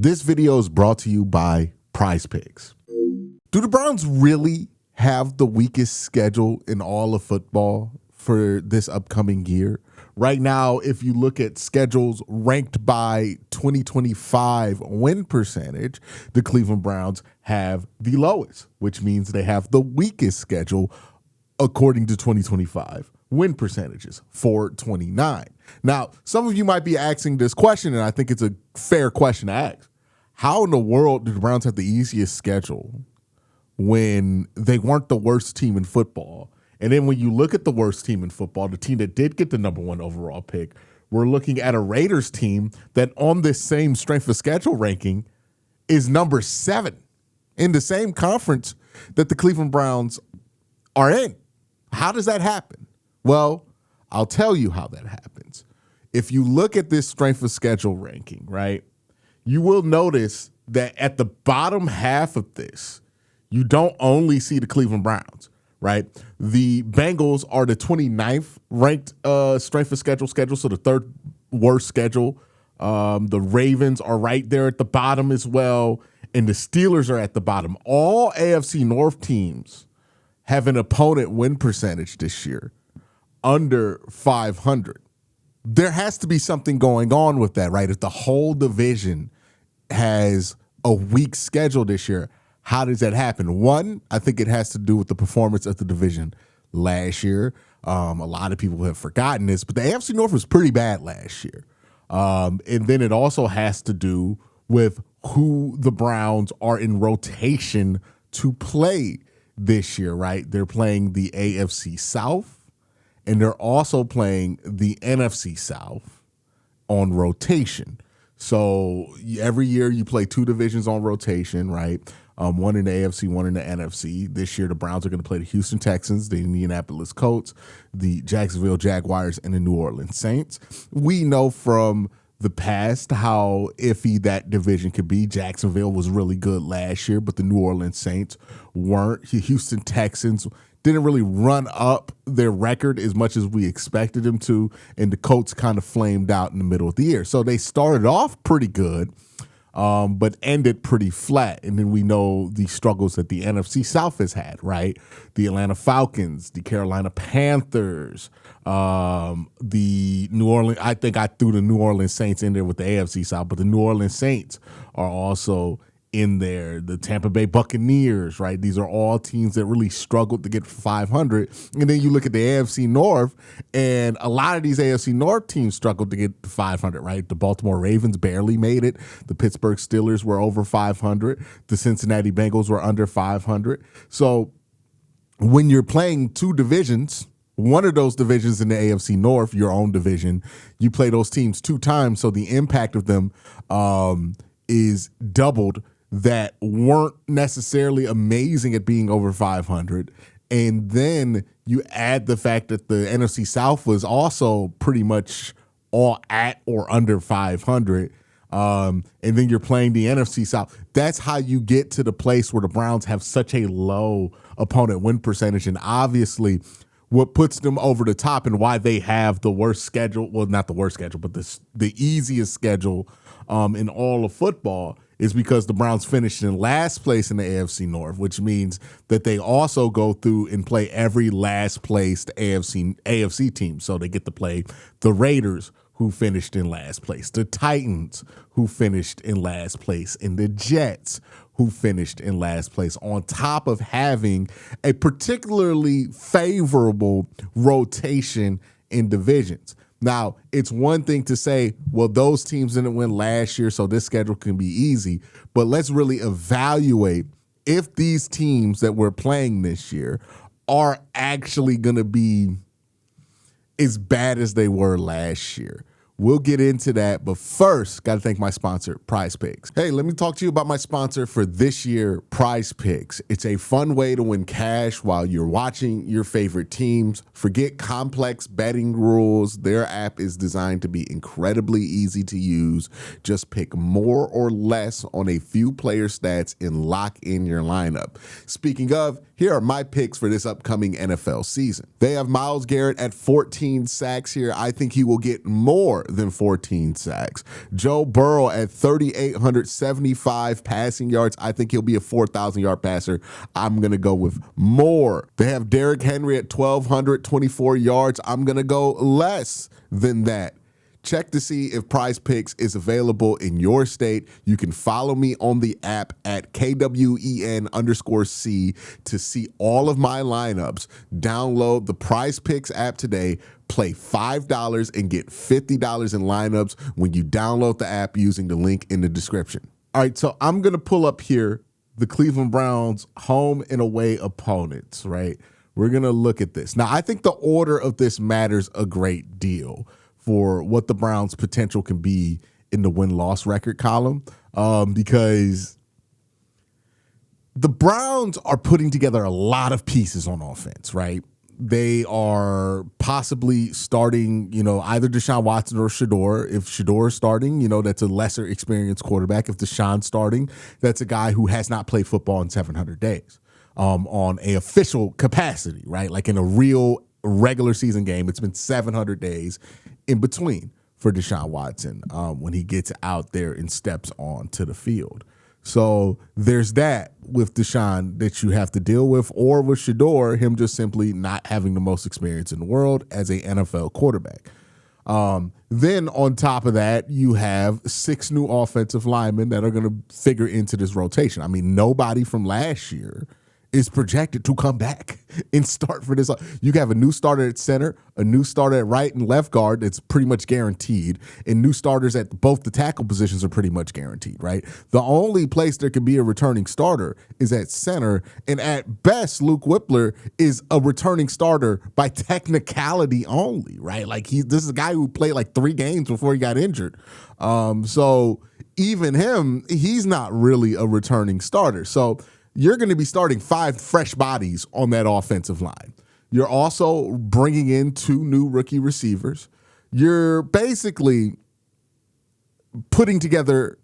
This video is brought to you by PrizePicks. Do the Browns really have the weakest schedule in all of football for this upcoming year? Right now, if you look at schedules ranked by 2025 win percentage, the Cleveland Browns have the lowest, which means they have the weakest schedule according to 2025 win percentages, 429. Now, some of you might be asking this question, and I think it's a fair question to ask. How in the world do the Browns have the easiest schedule when they weren't the worst team in football? And then when you look at the worst team in football, the team that did get the number one overall pick, we're looking at a Raiders team that on this same strength of schedule ranking is number 7 in the same conference that the Cleveland Browns are in. How does that happen? Well, I'll tell you how that happens. If you look at this strength of schedule ranking, right, you will notice that at the bottom half of this, you don't only see the Cleveland Browns, right? The Bengals are the 29th ranked strength of schedule, so the third worst schedule. The Ravens are right there at the bottom as well, and the Steelers are at the bottom. All AFC North teams have an opponent win percentage this year under 500. There has to be something going on with that, right? If the whole division has a weak schedule this year, how does that happen? One, I think it has to do with the performance of the division last year. A lot of people have forgotten this, but the AFC North was pretty bad last year. And then it also has to do with who the Browns are in rotation to play this year, right? They're playing the AFC South, and they're also playing the NFC South on rotation. So every year you play 2 divisions on rotation, right? One in the AFC, one in the NFC. This year the Browns are going to play the Houston Texans, the Indianapolis Colts, the Jacksonville Jaguars, and the New Orleans Saints. We know from the past how iffy that division could be. Jacksonville was really good last year, but the New Orleans Saints weren't. Houston Texans didn't really run up their record as much as we expected them to, and the Colts kind of flamed out in the middle of the year. So they started off pretty good, but ended pretty flat. And then we know the struggles that the NFC South has had, right? The Atlanta Falcons, the Carolina Panthers, the New Orleans, I think I threw the New Orleans Saints in there with the AFC South, but the New Orleans Saints are also in there. The Tampa Bay Buccaneers, right? These are all teams that really struggled to get 500. And then you look at the AFC North, and a lot of these AFC North teams struggled to get 500, right? The Baltimore Ravens barely made it. The Pittsburgh Steelers were over 500. The Cincinnati Bengals were under 500. So when you're playing 2 divisions, one of those divisions in the AFC North, your own division, you play those teams 2 times, so the impact of them is doubled, that weren't necessarily amazing at being over 500. And then you add the fact that the NFC South was also pretty much all at or under 500. And then you're playing the NFC South. That's how you get to the place where the Browns have such a low opponent win percentage. And obviously what puts them over the top and why they have the worst schedule, well, not the worst schedule, but the easiest schedule in all of football, is because the Browns finished in last place in the AFC North, which means that they also go through and play every last placed AFC team. So they get to play the Raiders, who finished in last place, the Titans, who finished in last place, and the Jets, who finished in last place, on top of having a particularly favorable rotation in divisions. Now, it's one thing to say, well, those teams didn't win last year, so this schedule can be easy. But let's really evaluate if these teams that we're playing this year are actually going to be as bad as they were last year. We'll get into that, but first, got to thank my sponsor, PrizePicks. Hey, let me talk to you about my sponsor for this year, PrizePicks. It's a fun way to win cash while you're watching your favorite teams. Forget complex betting rules. Their app is designed to be incredibly easy to use. Just pick more or less on a few player stats and lock in your lineup. Speaking of, here are my picks for this upcoming NFL season. They have Myles Garrett at 14 sacks here. I think he will get more than 14 sacks. Joe Burrow at 3,875 passing yards. I think he'll be a 4,000-yard passer. I'm going to go with more. They have Derrick Henry at 1,224 yards. I'm going to go less than that. Check to see if PrizePicks is available in your state. You can follow me on the app at KWEN_C to see all of my lineups. Download the PrizePicks app today. Play $5 and get $50 in lineups when you download the app using the link in the description. All right, so I'm going to pull up here the Cleveland Browns home and away opponents, right? We're going to look at this. Now, I think the order of this matters a great deal for what the Browns' potential can be in the win-loss record column, because the Browns are putting together a lot of pieces on offense, right? They are possibly starting, either Deshaun Watson or Shedeur. If Shedeur is starting, that's a lesser experienced quarterback. If Deshaun's starting, that's a guy who has not played football in 700 days on a official capacity, right? Like in a real regular season game, it's been 700 days in between for Deshaun Watson when he gets out there and steps onto the field. So there's that with Deshaun that you have to deal with, or with Shedeur, him just simply not having the most experience in the world as a NFL quarterback. Then on top of that, you have 6 new offensive linemen that are going to figure into this rotation. I mean, nobody from last year is projected to come back and start for this. You have a new starter at center, a new starter at right and left guard that's pretty much guaranteed, and new starters at both the tackle positions are pretty much guaranteed, right? The only place there could be a returning starter is at center, and at best, Luke Whippler is a returning starter by technicality only, right? Like this is a guy who played like 3 games before he got injured. So even him, he's not really a returning starter. So you're going to be starting 5 fresh bodies on that offensive line. You're also bringing in 2 new rookie receivers. You're basically putting together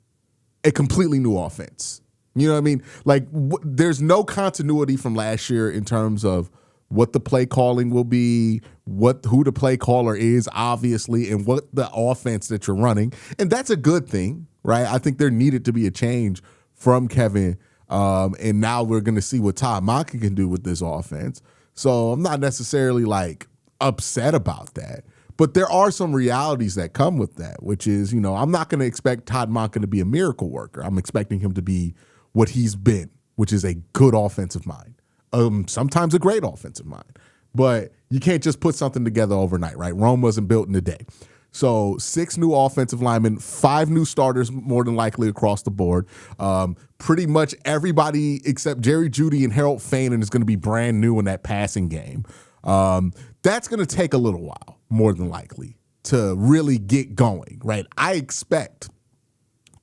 a completely new offense. You know what I mean? Like there's no continuity from last year in terms of what the play calling will be, who the play caller is, obviously, and what the offense that you're running. And that's a good thing, right? I think there needed to be a change from Kevin. And now we're going to see what Todd Monken can do with this offense. So I'm not necessarily like upset about that, but there are some realities that come with that, which is, I'm not going to expect Todd Monken to be a miracle worker. I'm expecting him to be what he's been, which is a good offensive mind. Sometimes a great offensive mind, but you can't just put something together overnight, right? Rome wasn't built in a day. So 6 new offensive linemen, 5 new starters, more than likely across the board. Pretty much everybody except Jerry Jeudy and Harold Fainin is going to be brand new in that passing game. That's going to take a little while, more than likely, to really get going, right? I expect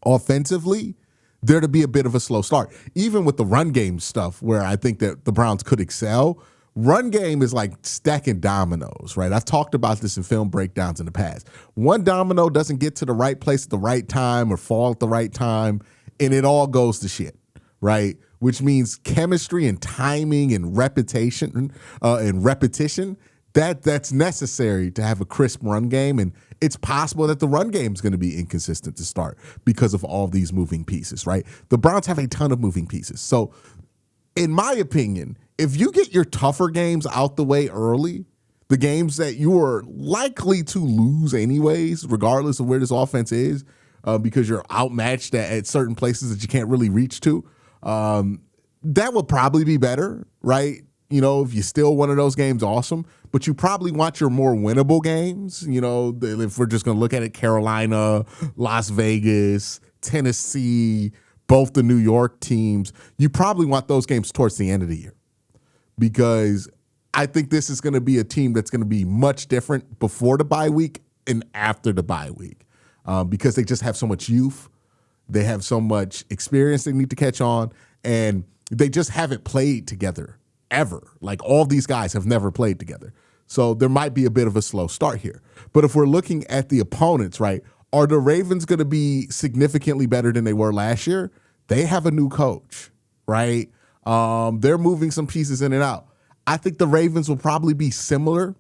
offensively there to be a bit of a slow start. Even with the run game stuff where I think that the Browns could excel, run game is like stacking dominoes, right? I've talked about this in film breakdowns in the past. One domino doesn't get to the right place at the right time or fall at the right time, and it all goes to shit, right? Which means chemistry and timing and repetition, that's necessary to have a crisp run game, and it's possible that the run game is going to be inconsistent to start because of all these moving pieces, right? The Browns have a ton of moving pieces. So in my opinion, if you get your tougher games out the way early, the games that you are likely to lose anyways, regardless of where this offense is, because you're outmatched at certain places that you can't really reach to, that will probably be better, right? If you steal one of those games, awesome. But you probably want your more winnable games. If we're just going to look at it, Carolina, Las Vegas, Tennessee, both the New York teams, you probably want those games towards the end of the year. Because I think this is going to be a team that's going to be much different before the bye week and after the bye week, because they just have so much youth. They have so much experience they need to catch on, and they just haven't played together ever. Like all these guys have never played together. So there might be a bit of a slow start here. But if we're looking at the opponents, right, are the Ravens going to be significantly better than they were last year? They have a new coach, right? They're moving some pieces in and out. I think the Ravens will probably be similar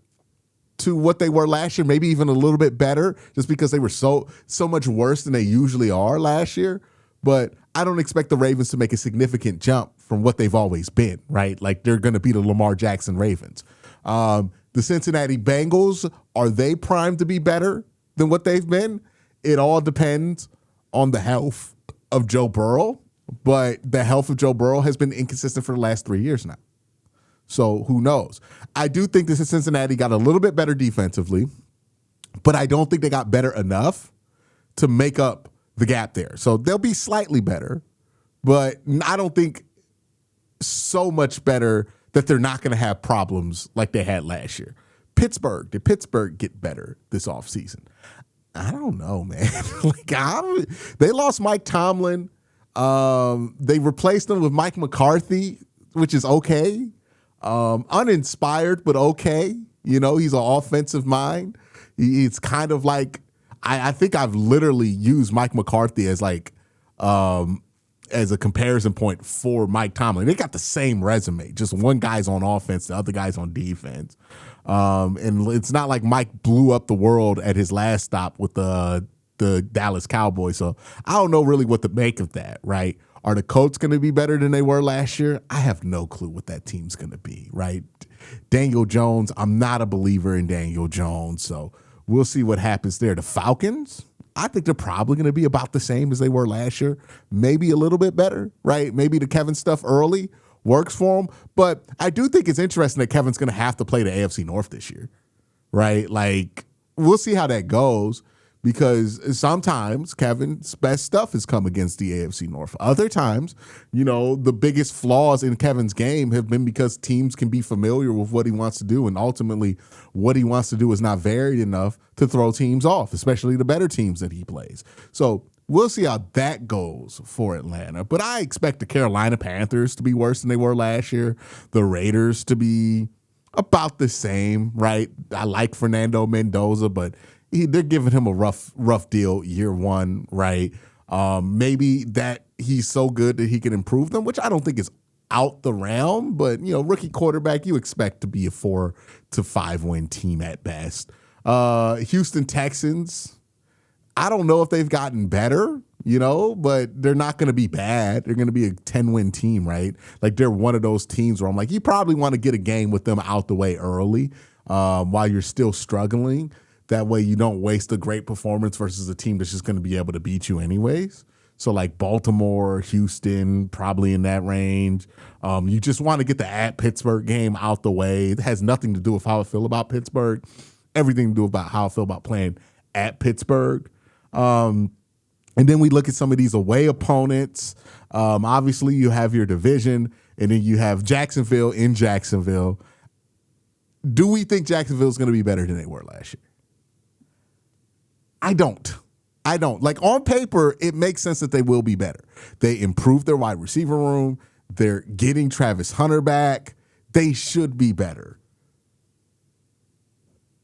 to what they were last year, maybe even a little bit better, just because they were so much worse than they usually are last year. But I don't expect the Ravens to make a significant jump from what they've always been, right? Like they're going to be the Lamar Jackson Ravens. The Cincinnati Bengals, are they primed to be better than what they've been? It all depends on the health of Joe Burrow, but the health of Joe Burrow has been inconsistent for the last 3 years now. So who knows? I do think this is Cincinnati got a little bit better defensively, but I don't think they got better enough to make up the gap there. So they'll be slightly better, but I don't think so much better that they're not going to have problems like they had last year. Pittsburgh, did Pittsburgh get better this offseason? I don't know, man. They lost Mike Tomlin. They replaced him with Mike McCarthy, which is okay. Uninspired, but okay. You know, he's an offensive mind. It's kind of like, I think I've literally used Mike McCarthy as a comparison point for Mike Tomlin. They got the same resume. Just one guy's on offense, the other guy's on defense. And it's not like Mike blew up the world at his last stop with the Dallas Cowboys. So I don't know really what to make of that, right? Are the Colts going to be better than they were last year? I have no clue what that team's going to be, right? Daniel Jones, I'm not a believer in Daniel Jones, so we'll see what happens there. The Falcons, I think they're probably going to be about the same as they were last year, maybe a little bit better, right? Maybe the Kevin stuff early works for them, but I do think it's interesting that Kevin's going to have to play the AFC North this year, right? Like, we'll see how that goes, because sometimes Kevin's best stuff has come against the AFC North. Other times, you know, the biggest flaws in Kevin's game have been because teams can be familiar with what he wants to do, and ultimately what he wants to do is not varied enough to throw teams off, especially the better teams that he plays. So we'll see how that goes for Atlanta. But I expect the Carolina Panthers to be worse than they were last year, the Raiders to be about the same, right? I like Fernando Mendoza, but they're giving him a rough deal year one, right? Maybe that he's so good that he can improve them, which I don't think is out the realm, but, you know, rookie quarterback, you expect to be a 4 to 5 win team at best. Houston Texans, I don't know if they've gotten better, you know, but they're not going to be bad. They're going to be a 10-win team, right? Like, they're one of those teams where I'm like, you probably want to get a game with them out the way early while you're still struggling. That way you don't waste a great performance versus a team that's just going to be able to beat you anyways. So like Baltimore, Houston, probably in that range. You just want to get the at Pittsburgh game out the way. It has nothing to do with how I feel about Pittsburgh. Everything to do about how I feel about playing at Pittsburgh. And then we look at some of these away opponents. Obviously, you have your division, and then you have Jacksonville in Jacksonville. Do we think Jacksonville is going to be better than they were last year? I don't. Like, on paper, it makes sense that they will be better. They improved their wide receiver room. They're getting Travis Hunter back. They should be better.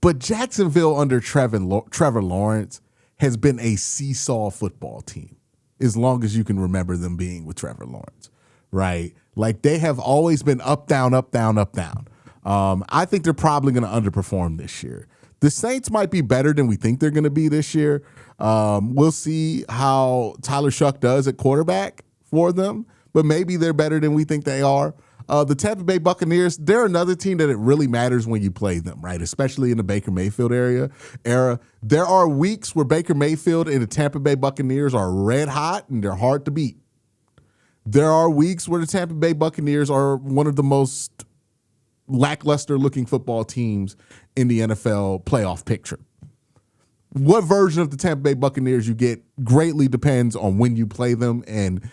But Jacksonville under Trevor Lawrence has been a seesaw football team as long as you can remember them being with Trevor Lawrence, right? Like, they have always been up, down, up, down, up, down. I think they're probably going to underperform this year. The Saints might be better than we think they're going to be this year. We'll see how Tyler Shuck does at quarterback for them, but maybe they're better than we think they are. The Tampa Bay Buccaneers, they're another team that it really matters when you play them, right? Especially in the Baker Mayfield era. There are weeks where Baker Mayfield and the Tampa Bay Buccaneers are red hot and they're hard to beat. There are weeks where the Tampa Bay Buccaneers are one of the most lackluster looking football teams in the NFL playoff picture. What version of the Tampa Bay Buccaneers you get greatly depends on when you play them, and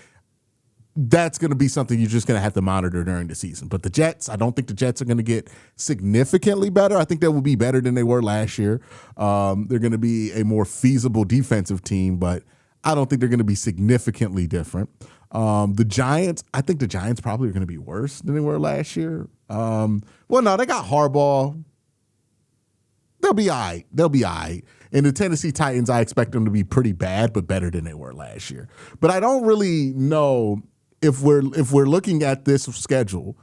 that's going to be something you're just going to have to monitor during the season. But the Jets, I don't think the Jets are going to get significantly better. I think they will be better than they were last year. They're going to be a more feasible defensive team, but I don't think they're going to be significantly different. The Giants, I think the Giants probably are going to be worse than they were last year. Well, no, they got Harbaugh. They'll be all right. And the Tennessee Titans, I expect them to be pretty bad, but better than they were last year. But I don't really know if we're looking at this schedule,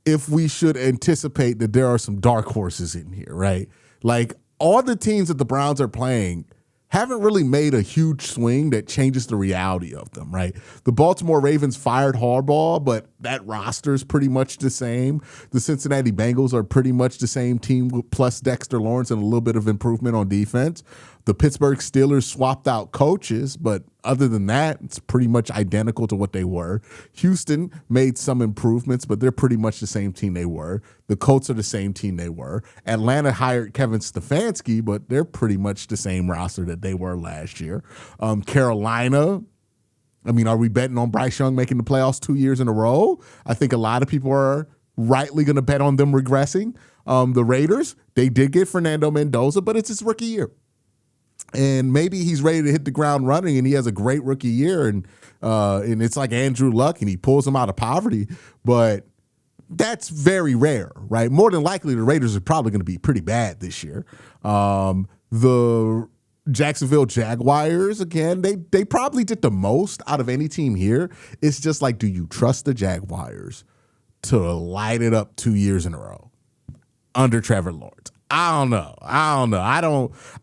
if we should anticipate that there are some dark horses in here, right? Like, all the teams that the Browns are playing haven't really made a huge swing that changes the reality of them, right? The Baltimore Ravens fired Harbaugh, but that roster is pretty much the same. The Cincinnati Bengals are pretty much the same team plus Dexter Lawrence and a little bit of improvement on defense. The Pittsburgh Steelers swapped out coaches, but other than that, it's pretty much identical to what they were. Houston made some improvements, but they're pretty much the same team they were. The Colts are the same team they were. Atlanta hired Kevin Stefanski, but they're pretty much the same roster that they were last year. Carolina, I mean, are we betting on Bryce Young making the playoffs 2 years in a row? I think a lot of people are rightly going to bet on them regressing. The Raiders, they did get Fernando Mendoza, but it's his rookie year. And maybe he's ready to hit the ground running and he has a great rookie year and it's like Andrew Luck and he pulls him out of poverty. But that's very rare, right? More than likely, the Raiders are probably going to be pretty bad this year. The Jacksonville Jaguars, again, they probably did the most out of any team here. It's just like, do you trust the Jaguars to light it up 2 years in a row under Trevor Lawrence? I don't know.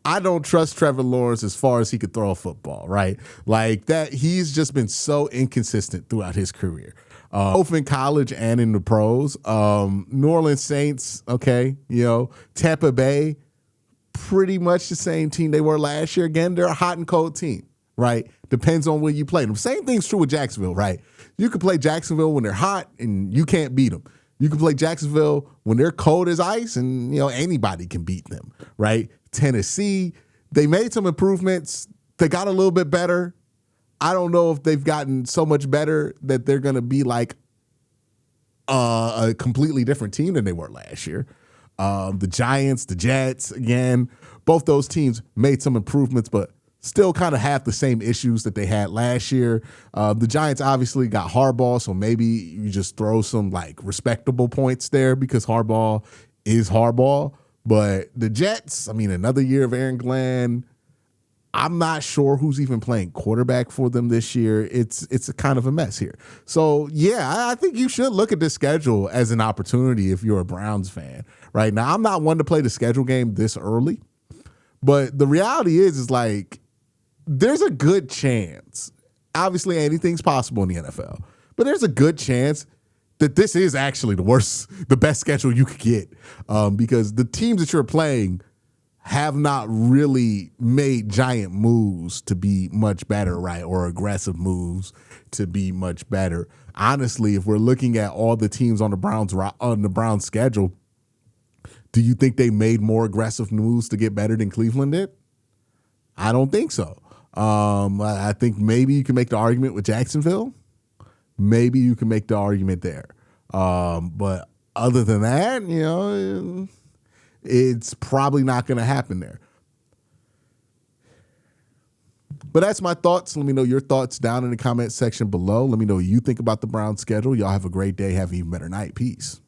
I don't trust Trevor Lawrence as far as he could throw a football, right? Like that, he's just been so inconsistent throughout his career, both in college and in the pros. New Orleans Saints, okay, Tampa Bay, pretty much the same team they were last year. Again, they're a hot and cold team, right? Depends on where you play them. Same thing's true with Jacksonville, right? You can play Jacksonville when they're hot and you can't beat them. You can play Jacksonville when they're cold as ice and, anybody can beat them, right? Tennessee, they made some improvements. They got a little bit better. I don't know if they've gotten so much better that they're going to be like a completely different team than they were last year. The Giants, the Jets, again, both those teams made some improvements, but still kind of have the same issues that they had last year. The Giants obviously got Harbaugh, so maybe you just throw some like respectable points there because Harbaugh is Harbaugh. But the Jets, I mean, another year of Aaron Glenn. I'm not sure who's even playing quarterback for them this year. It's a kind of a mess here. So, yeah, I think you should look at this schedule as an opportunity if you're a Browns fan. Right now, I'm not one to play the schedule game this early, but the reality is like, there's a good chance, obviously anything's possible in the NFL, but there's a good chance that this is actually the best schedule you could get because the teams that you're playing have not really made giant moves to be much better, right? Or aggressive moves to be much better. Honestly, if we're looking at all the teams on the Browns schedule, do you think they made more aggressive moves to get better than Cleveland did? I don't think so. I think maybe you can make the argument with Jacksonville. Maybe you can make the argument there. But other than that, it's probably not going to happen there. But that's my thoughts. Let me know your thoughts down in the comment section below. Let me know what you think about the Browns schedule. Y'all have a great day. Have an even better night. Peace.